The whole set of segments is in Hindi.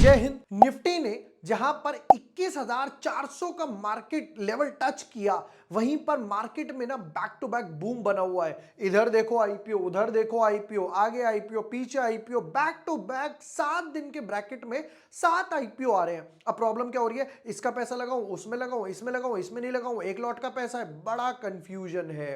जय हिंद। निफ्टी ने जहां पर 21,400 का मार्केट लेवल टच किया, वहीं पर मार्केट में ना बैक टू बैक बूम बना हुआ है। इधर देखो आईपीओ, उधर देखो आईपीओ, आगे आईपीओ, पीछे आईपीओ, बैक टू बैक 7 दिन के ब्रैकेट में 7 आईपीओ आ रहे हैं। अब प्रॉब्लम क्या हो रही है, इसका पैसा लगाऊं, उसमें लगाऊं, इसमें लगाऊं, इसमें नहीं लगाऊं, एक लॉट का पैसा है, बड़ा कंफ्यूजन है।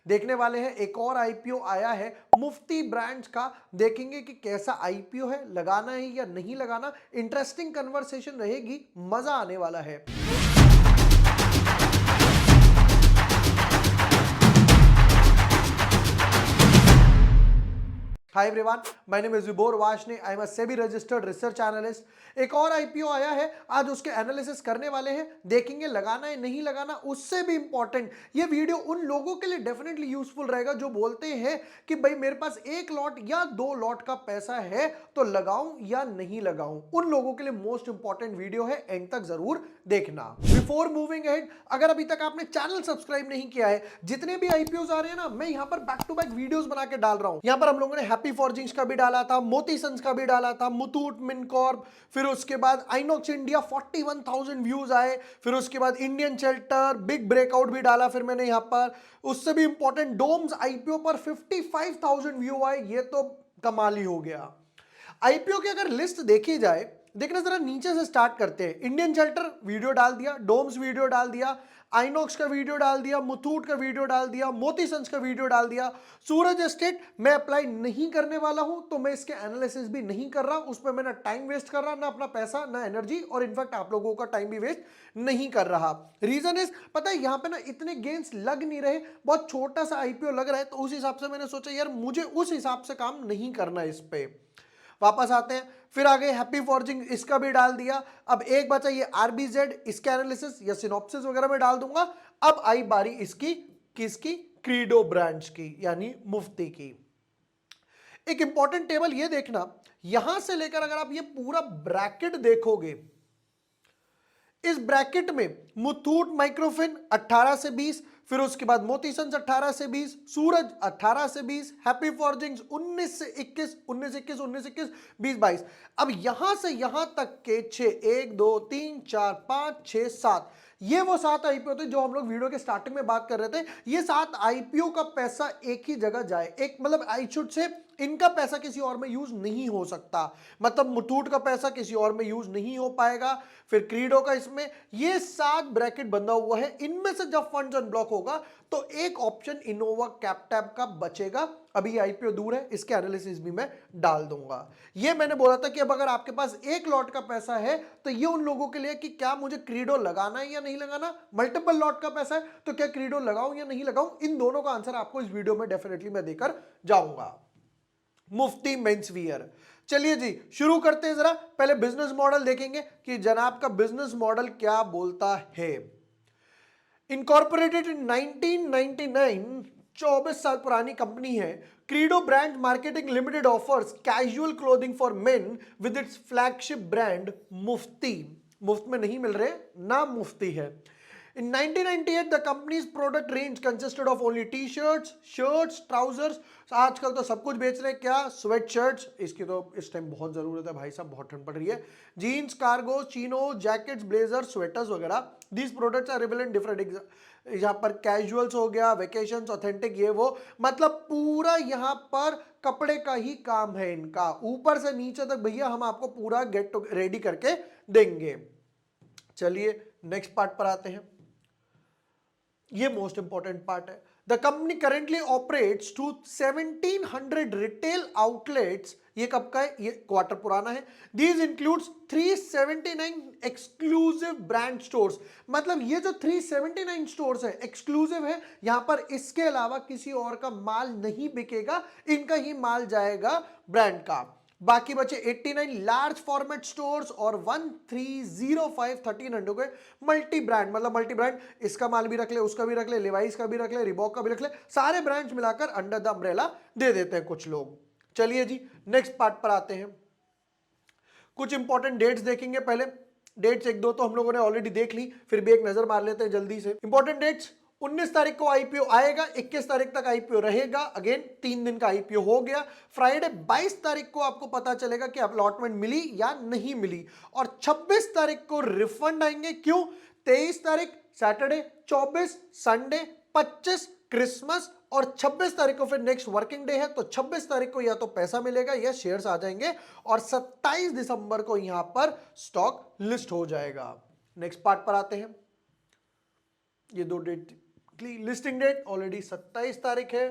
देखने वाले हैं एक और आईपीओ आया है मुफ्ती ब्रांड्स का, देखेंगे कि कैसा आईपीओ है, लगाना है या नहीं लगाना। इंटरेस्टिंग कन्वर्सेशन रहेगी, मजा आने वाला है। Hi everyone, my name is Vibhor Varshney, I am a SEBI registered research analyst. एक और आईपीओ आया है, आज उसके एनालिसिस करने वाले हैं, देखेंगे लगाना है नहीं लगाना। उससे भी इंपॉर्टेंट ये वीडियो उन लोगों के लिए डेफिनेटली यूजफुल रहेगा जो बोलते हैं कि भाई मेरे पास एक लॉट या 2 लॉट का पैसा है तो लगाऊं या नहीं लगाऊं। उन लोगों के लिए मोस्ट इंपॉर्टेंट वीडियो है, एंड तक जरूर देखना। बिफोर मूविंग अहेड, अगर अभी तक आपने चैनल सब्सक्राइब नहीं किया है, जितने भी आईपीओ आ रहे हैं ना, मैं यहां पर बैक टू बैक वीडियोस बना के डाल रहा हूं। यहां पर हम लोगों ने हैप्पी फॉर्जिंग्स का भी डाला था, मोती सन्स का भी डाला था, मुथूट मिनकॉर्प, फिर उसके बाद आइनॉक्स इंडिया 41,000 व्यूज आए, फिर उसके बाद इंडियन शेल्टर बिग ब्रेकआउट भी डाला फिर मैंने यहां पर। उससे भी इंपॉर्टेंट डोम्स आईपीओ पर 55,000 व्यू आए, ये तो कमाल ही हो गया। आईपीओ की अगर लिस्ट देखी जाए, देखना जरा नीचे से स्टार्ट करते हैं। इंडियन शेल्टर वीडियो डाल दिया, डोम्स वीडियो डाल दिया, आइनॉक्स का वीडियो डाल दिया, मुथूट का वीडियो डाल दिया, मोती सन्स का वीडियो डाल दिया। सूरज एस्टेट मैं अप्लाई नहीं करने वाला हूं, तो मैं इसके एनालिसिस भी नहीं कर रहा, उस पर मैं ना टाइम वेस्ट कर रहा, ना अपना पैसा, ना एनर्जी, और इनफैक्ट आप लोगों का टाइम भी वेस्ट नहीं कर रहा। रीजन इज, पता है यहां पे ना इतने गेन्स लग नहीं रहे, बहुत छोटा सा आईपीओ लग रहा है, तो उस हिसाब से मैंने सोचा यार मुझे उस हिसाब से काम नहीं करना इस पे। वापस आते हैं, फिर आगे हैप्पी फॉर्जिंग, इसका भी डाल दिया। अब एक बचा ये आरबीजेड, इसके एनालिसिस या सिनॉप्सिस वगैरह में डाल दूंगा। अब आई बारी इसकी, किसकी, क्रीडो ब्रांड्स की, यानी मुफ्ती की। एक इंपॉर्टेंट टेबल ये देखना, यहां से लेकर अगर आप ये पूरा ब्रैकेट देखोगे, इस ब्रैकेट में मुथूट माइक्रोफिन 18 से 20, फिर उसके बाद मोती सन्स 18 से 20, सूरज 18 से 20, हैप्पी फॉर्जिंग्स 19 से 21, 19 21, 19 21, 20 22। अब यहां से यहां तक के 6, 1 2 3 4 5 6 7, ये वो 7 आईपीओ थे जो हम लोग वीडियो के स्टार्टिंग में बात कर रहे थे। ये 7 आईपीओ का पैसा एक ही जगह जाए, एक मतलब आई शुड से इनका पैसा किसी और में यूज नहीं हो सकता, मतलब मुथूट का पैसा किसी और में यूज नहीं हो पाएगा, फिर क्रीडो का, इसमें ये 7 ब्रैकेट बंधा हुआ है। इनमें से जब फंड्स अनब्लॉक होगा तो एक ऑप्शन इनोवा कैपटैप का बचेगा। अभी आईपीओ दूर है, इसके एनालिसिस भी मैं डाल दूंगा। ये मैंने बोला था कि अब अगर आपके पास एक लॉट का पैसा है तो ये उन लोगों के लिए कि क्या मुझे क्रीडो लगाना है या नहीं लगाना, मल्टीपल लॉट का पैसा है तो क्या क्रीडो लगाऊं या नहीं लगाऊं, इन दोनों का आंसर आपको इस वीडियो में डेफिनेटली मैं देकर जाऊंगा। मुफ्ती मेंस वियर, चलिए जी शुरू करते हैं। जरा पहले बिजनेस मॉडल देखेंगे कि जनाब का बिजनेस मॉडल क्या बोलता है। इनकॉर्पोरेटेड इन 1999, 24 साल पुरानी कंपनी है। Credo brand marketing limited offers casual clothing for men with its flagship brand Mufti. मुफ्त में नहीं मिल रहे, नाम मुफ्ती है। In 1998, the company's product range consisted of only t-shirts, shirts, trousers. आजकल तो सब कुछ बेच रहे हैं, क्या, स्वेट शर्ट्स, इसकी तो इस टाइम बहुत जरूरत है भाई साहब, बहुत ठंड पड़ रही है। Jeans, cargo, chinos, jackets, blazer, sweaters वगैरह। These products are available in different, यहाँ पर कैजुअल्स हो गया, वेकेशंस, ऑथेंटिक, ये वो, मतलब पूरा यहाँ पर कपड़े का ही काम है इनका, ऊपर से नीचे तक भैया हम आपको पूरा गेट रेडी करके देंगे। चलिए नेक्स्ट पार्ट पर आते हैं, ये मोस्ट इंपॉर्टेंट पार्ट है। The company currently operates to 1700 retail outlets. ये कब का है, ये क्वार्टर पुराना है। These includes 379 exclusive brand stores, मतलब ये जो 379 स्टोर्स है एक्सक्लूसिव है, यहां पर इसके अलावा किसी और का माल नहीं बिकेगा, इनका ही माल जाएगा ब्रांड का। बाकी बचे 89 लार्ज फॉर्मेट स्टोर्स और 1305 1300 के मल्टी ब्रांड, मतलब मल्टी ब्रांड, इसका माल भी रख ले, उसका भी रख ले, लेवाइस का भी रख ले, रिबॉक का भी रख ले, सारे ब्रांड्स मिलाकर अंडर द अम्ब्रेला दे देते हैं कुछ लोग। चलिए जी नेक्स्ट पार्ट पर आते हैं, कुछ इंपॉर्टेंट डेट्स देखेंगे। पहले डेट्स एक दो तो हम लोगों ने ऑलरेडी देख ली, फिर भी एक नजर मार लेते हैं जल्दी से। इंपॉर्टेंट डेट्स, 19 तारीख को आईपीओ आएगा, 21 तारीख तक आईपीओ रहेगा, अगेन 3 दिन का आईपीओ हो गया। फ्राइडे 22 तारीख को आपको पता चलेगा कि अलॉटमेंट मिली या नहीं मिली, और 26 तारीख को रिफंड आएंगे। क्यों? 23 तारीख सैटरडे, 24 संडे, 25 क्रिसमस, और 26 तारीख को फिर नेक्स्ट वर्किंग डे है, तो 26 तारीख को या तो पैसा मिलेगा या शेयर्स आ जाएंगे, और 27 दिसंबर को यहां पर स्टॉक लिस्ट हो जाएगा। नेक्स्ट पार्ट पर आते हैं। ये दो डेट, लिस्टिंग डेट ऑलरेडी 27 तारीख है,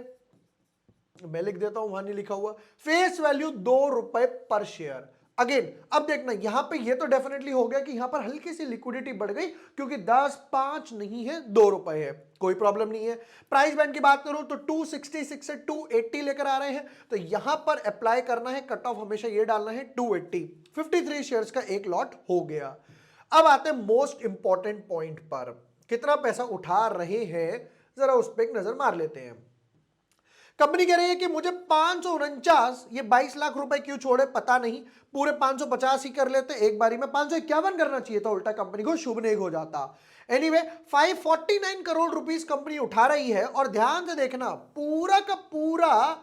मैं लिख देता हूं, वहां नहीं लिखा हुआ। फेस वैल्यू 2 रुपए पर शेयर। अगेन अब देखना, यहां पे ये तो डेफिनेटली हो गया कि यहां पर हल्की सी लिक्विडिटी बढ़ गई, क्योंकि 10, 5 नहीं है, 2 रुपए है, कोई प्रॉब्लम नहीं है। प्राइस बैंड की बात करूं तो 266 से 280 लेकर आ रहे हैं, तो यहां पर अप्लाई करना है, कट ऑफ हमेशा ये डालना है 280। 53 शेयर्स का एक लॉट हो गया। अब आते हैं मोस्ट इंपॉर्टेंट पॉइंट पर, कितना पैसा उठा रहे हैं, जरा उस पर एक नजर मार लेते हैं। कंपनी कह रही है कि मुझे 549, ये 22 लाख रुपए क्यों छोड़े पता नहीं, पूरे 550 ही कर लेते एक बारी में। 551 करना चाहिए था, उल्टा कंपनी को शुभ नहीं हो जाता। एनीवे 549 करोड़ रुपीस कंपनी उठा रही है, और ध्यान से देखना पूरा का पूरा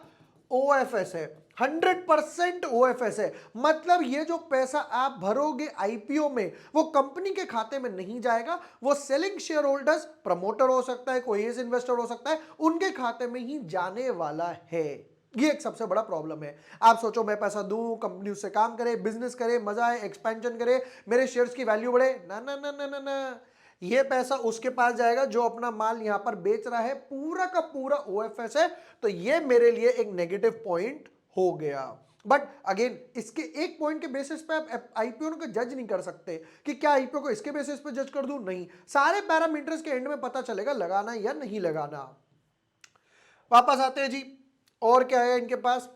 ओएफएस है, 100% ओएफएस है। मतलब ये जो पैसा आप भरोगे आईपीओ में, वो कंपनी के खाते में नहीं जाएगा, वो सेलिंग शेयर होल्डर्स, प्रमोटर हो सकता है, कोई एज इन्वेस्टर हो सकता है, उनके खाते में ही जाने वाला है। ये एक सबसे बड़ा प्रॉब्लम है। आप सोचो मैं पैसा दूं, कंपनी उससे काम करे, बिजनेस करे, मजा आए, एक्सपेंशन करे, मेरे शेयर्स की वैल्यू बढ़े, ना ना ना ना ना ना, ये पैसा उसके पास जाएगा जो अपना माल यहां पर बेच रहा है, पूरा का पूरा ओएफएस है। तो ये मेरे लिए एक नेगेटिव पॉइंट हो गया। बट अगेन इसके एक पॉइंट के बेसिस पे आप आईपीओ को जज नहीं कर सकते कि क्या आईपीओ को इसके बेसिस पे जज कर दूं, नहीं, सारे पैरामीटर्स के एंड में पता चलेगा लगाना या नहीं लगाना। वापस आते हैं जी, और क्या है इनके पास।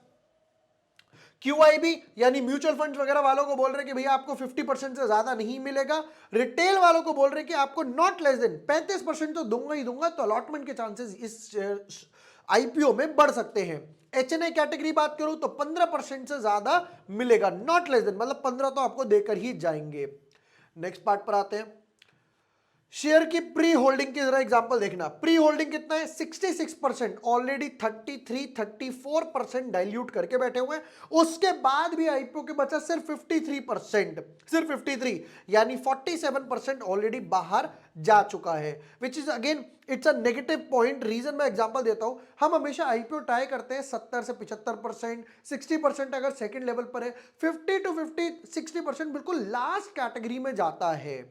क्यूआईबी यानी म्यूचुअल फंड वगैरह वालों को बोल रहे कि भैया आपको 50% से ज्यादा नहीं मिलेगा। रिटेल वालों को बोल रहे कि आपको नॉट लेस देन 35% तो दूंगा ही दूंगा, तो अलॉटमेंट के चांसेस इस आईपीओ में बढ़ सकते हैं। एचएनआई कैटेगरी बात करूं तो 15% से ज्यादा मिलेगा, नॉट लेस देन, मतलब 15 तो आपको देकर ही जाएंगे। नेक्स्ट पार्ट पर आते हैं। शेयर की प्री होल्डिंग की जरा एग्जांपल देखना। प्री होल्डिंग कितना है? 66%, ऑलरेडी 33-34% डाइल्यूट करके बैठे हुए हैं। उसके बाद भी आईपीओ के बचा सिर्फ 53%, सिर्फ 53, यानी 47% ऑलरेडी बाहर जा चुका है, which is again it's a negative point. Reason मैं एग्जांपल देता हूं, हम हमेशा आईपीओ ट्राई करते हैं 70 से 75%, 60% अगर सेकंड लेवल पर है, 50 to 60% बिल्कुल लास्ट कैटेगरी में जाता है।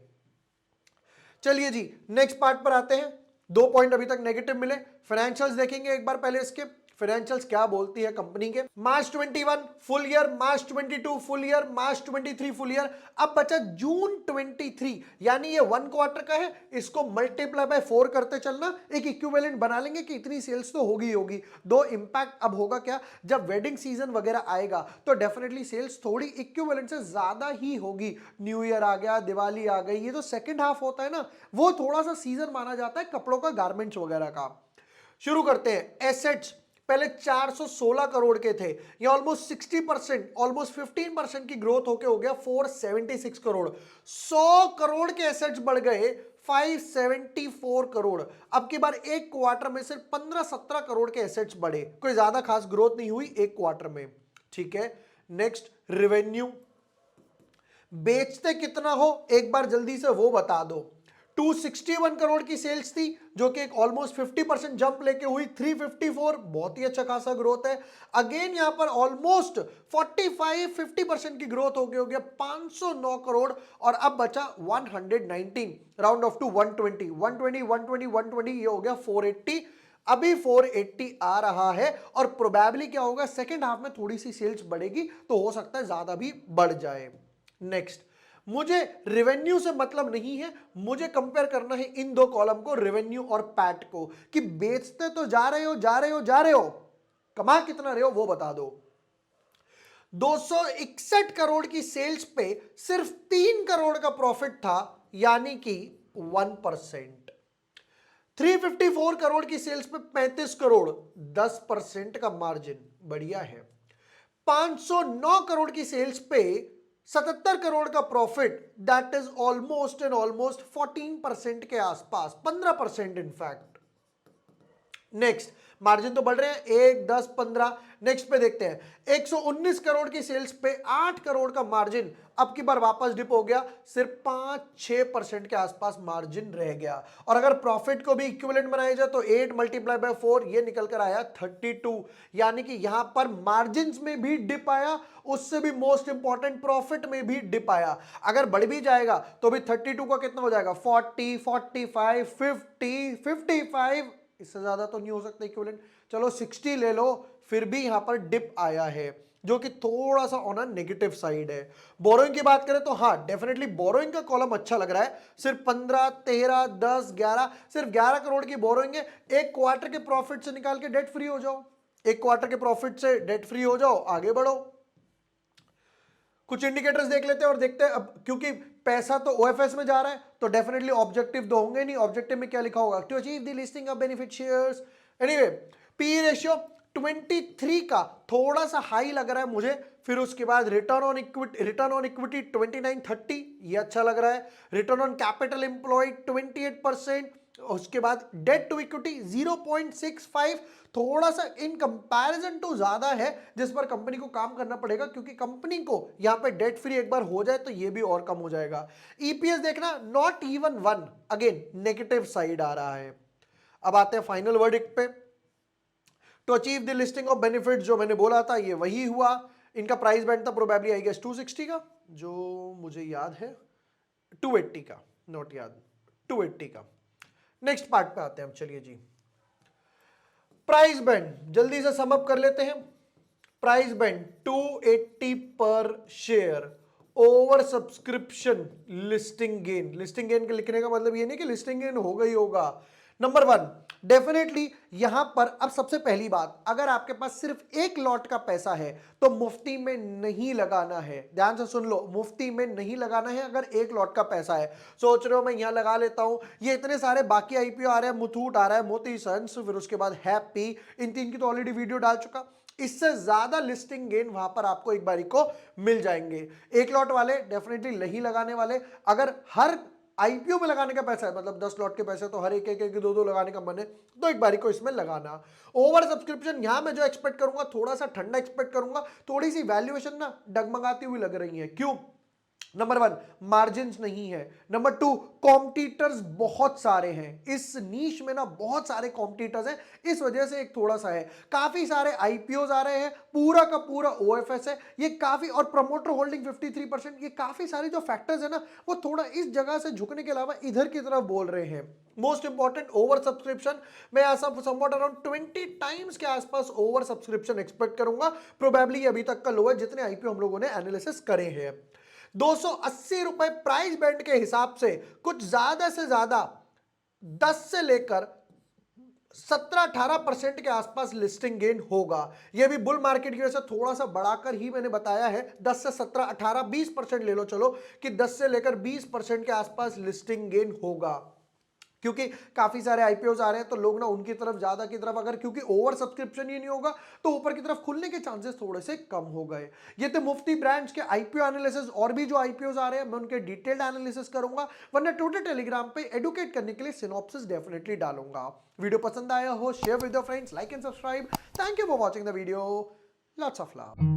चलिए जी नेक्स्ट पार्ट पर आते हैं। 2 पॉइंट अभी तक नेगेटिव मिले। फाइनेंशियल्स देखेंगे एक बार पहले इसके। फाइनेंशियल्स क्या बोलती है कंपनी के। मार्च 21 फुल ईयर, मार्च 22 फुल ईयर, मार्च 23 फुल ईयर। अब बचा जून 23, यानी ये 1 क्वार्टर का है, इसको मल्टीप्लाई बाय 4 करते चलना, एक इक्विवेलेंट बना लेंगे कि इतनी सेल्स तो होगी होगी। दो इंपैक्ट अब होगा क्या, जब वेडिंग सीजन वगैरह आएगा तो डेफिनेटली सेल्स थोड़ी इक्विवेलेंट से ज्यादा ही होगी। न्यू ईयर आ गया, दिवाली आ गई, ये जो सेकेंड हाफ होता है ना, वो थोड़ा सा सीजन माना जाता है कपड़ों का, गारमेंट्स वगैरह का। शुरू करते हैं। एसेट्स पहले 416 करोड़ के थे, ये ऑलमोस्ट 60%, ऑलमोस्ट 15% की ग्रोथ होके हो गया 476 करोड़। 100 करोड़ के एसेट्स बढ़ गए 574 करोड़। अब की बार एक क्वार्टर में सिर्फ 15-17 करोड़ के एसेट्स बढ़े, कोई ज्यादा खास ग्रोथ नहीं हुई एक क्वार्टर में। ठीक है, नेक्स्ट रेवेन्यू। बेचते कितना हो एक बार जल्दी से वो बता दो। 261 करोड़ की सेल्स थी, जो कि एक ऑलमोस्ट 50% जंप लेके हुई 354, बहुत ही अच्छा खासा ग्रोथ है। अगेन यहां पर ऑलमोस्ट 45-50% की ग्रोथ हो गया 509 करोड़। और अब बचा 119, राउंड ऑफ टू 120, 120 ये हो गया 480। अभी 480 आ रहा है, और प्रोबेबली क्या होगा, सेकेंड हाफ में थोड़ी सी सेल्स बढ़ेगी, तो हो सकता है ज्यादा भी बढ़ जाए। नेक्स्ट, मुझे रेवेन्यू से मतलब नहीं है, मुझे कंपेयर करना है इन दो कॉलम को, रेवेन्यू और पैट को, कि बेचते तो जा रहे हो, कमा कितना रहे हो वो बता दो। 261 करोड़ की सेल्स पे सिर्फ 3 करोड़ का प्रॉफिट था, यानी कि 1%। 354 करोड़ की सेल्स पे 35 करोड़, 10% का मार्जिन, बढ़िया है। 509 करोड़ की सेल्स पे 77 करोड़ का प्रॉफिट, दैट इज ऑलमोस्ट 14% के आसपास, 15% इनफैक्ट। नेक्स्ट मार्जिन तो बढ़ रहे हैं 1, 10, 15। नेक्स्ट पे देखते हैं 119 करोड़ की सेल्स पे 8 करोड़ का मार्जिन अब की बार वापस डिप हो गया, सिर्फ 5-6% के आसपास मार्जिन रह गया। और अगर प्रॉफिट को भी इक्विवेलेंट बनाया जाए तो 8 मल्टीप्लाई बाय 4 ये निकल कर आया 32, यानी कि यहां पर मार्जिन में भी डिप आया, उससे भी मोस्ट इंपॉर्टेंट प्रॉफिट में भी डिप आया। अगर बढ़ भी जाएगा तो भी 32 का कितना हो जाएगा 40, 45, 50, 55, इससे ज्यादा तो नहीं हो सकता इक्विवेलेंट, चलो 60 ले लो, फिर भी यहां पर डिप आया है जो कि थोड़ा सा ऑन नेगेटिव साइड है। बोरोइंग की बात करें तो हाँ डेफिनेटली बोरोइंग का कॉलम अच्छा लग रहा है, सिर्फ 15, 13, 10, 11, सिर्फ 11 करोड़ की बोरोइंग है। एक क्वार्टर के प्रॉफिट से निकाल के डेट फ्री हो जाओ, एक क्वार्टर के प्रॉफिट से डेट फ्री हो जाओ, आगे बढ़ो। कुछ इंडिकेटर्स देख लेते हैं और देखते हैं, अब क्योंकि पैसा तो ओएफएस में जा रहा है तो डेफिनेटली ऑब्जेक्टिव तो होंगे नहीं। ऑब्जेक्टिव में क्या लिखा होगा, to achieve the listing of benefit shares. Anyway P ratio 23 का थोड़ा सा हाई लग रहा है मुझे। फिर उसके बाद रिटर्न ऑन इक्विटी 29-30 ये अच्छा लग रहा है। Return on capital employed 28%। उसके बाद डेट टू इक्विटी 0.65 थोड़ा सा इन कंपैरिजन टू ज्यादा है, जिस पर कंपनी को काम करना पड़ेगा, क्योंकि कंपनी को यहां पे डेट फ्री एक बार हो जाए तो ये भी और कम हो जाएगा। ईपीएस देखना not even 1, again negative side आ रहा है। अब आते हैं फाइनल वर्डिक्ट पे। To achieve the listing of benefit जो मैंने बोला था ये वही हुआ। इनका प्राइस बैंड था प्रोबेबली आई गेस 260 का, जो मुझे याद है 280 का, नोट याद 280 का। नेक्स्ट पार्ट पे आते हैं हम, चलिए जी। प्राइस बैंड जल्दी से सम अप कर लेते हैं। प्राइस बैंड 280 पर share, over subscription, listing gain. Listing gain के लिखने का मतलब ये नहीं कि लिस्टिंग गेन होगा ही होगा। नंबर 1 डेफिनेटली यहां पर अब सबसे पहली बात, अगर आपके पास सिर्फ एक लॉट का पैसा है तो मुफ्ती में नहीं लगाना है। ध्यान से सुन लो, मुफ्ती में नहीं लगाना है। अगर एक लॉट का पैसा है, सोच रहे हो मैं यहां लगा लेता हूं, ये इतने सारे बाकी आईपीओ आ रहे हैं, मुथूट आ रहा है, मोती सन्स, फिर उसके बाद हैप्पी, इन तीन की तो ऑलरेडी वीडियो डाल चुका। इससे ज्यादा लिस्टिंग गेन वहां पर आपको एक बारी को मिल जाएंगे। एक लॉट वाले डेफिनेटली नहीं लगाने वाले। अगर हर आईपीओ में लगाने का पैसा है, मतलब 10 लॉट के पैसे तो हर एक एक 2 लगाने का मन है, तो एक बारी को इसमें लगाना। ओवर सब्सक्रिप्शन यहां मैं जो एक्सपेक्ट करूंगा थोड़ा सा ठंडा एक्सपेक्ट करूंगा, थोड़ी सी वैल्यूएशन ना डगमगाती हुई लग रही है। क्यों? नंबर 1 मार्जिन नहीं है। नंबर 2 कॉम्पिटिटर्स बहुत सारे हैं इस नीश में ना, बहुत सारे कॉम्पिटिटर्स हैं, इस वजह से एक थोड़ा सा है। काफी सारे आईपीओज आ रहे हैं, पूरा का पूरा ओएफएस है ये काफी, और प्रमोटर होल्डिंग 53%। ये काफी सारे जो फैक्टर्स है ना वो थोड़ा इस जगह से झुकने के अलावा इधर की तरफ बोल रहे हैं। मोस्ट इंपॉर्टेंट ओवर सब्सक्रिप्शन, मैं ऐसा समवॉट अराउंड 20 टाइम्स के आसपास ओवर सब्सक्रिप्शन एक्सपेक्ट करूंगा। प्रोबेबली अभी तक का लो है जितने आईपीओ हम लोगों ने एनालिसिस करे हैं। 280 रुपए प्राइस बैंड के हिसाब से कुछ ज्यादा से ज्यादा 10 से लेकर 17-18% के आसपास लिस्टिंग गेन होगा। यह भी बुल मार्केट की वजह से थोड़ा सा बढ़ाकर ही मैंने बताया है। 10 से 17, 18, 20% ले लो, चलो कि 10 से लेकर 20% के आसपास लिस्टिंग गेन होगा, क्योंकि काफी सारे आईपीओज आ रहे हैं तो लोग ना उनकी तरफ ज्यादा की तरफ, अगर क्योंकि ओवर सब्सक्रिप्शन ही नहीं होगा तो ऊपर की तरफ खुलने के चांसेस थोड़े से कम हो गए। ये तो मुफ्ती ब्रांड्स के आईपीओ एनालिसिस, और भी जो आईपीओज आ रहे हैं मैं उनके डिटेल्ड एनालिसिस करूंगा, वरना टोटल टेलीग्राम पे एडुकेट करने के लिए सिनॉप्सिस डेफिनेटली डालूंगा। वीडियो पसंद आया हो share with your friends, like and subscribe. Thank you for watching the video, lots of love.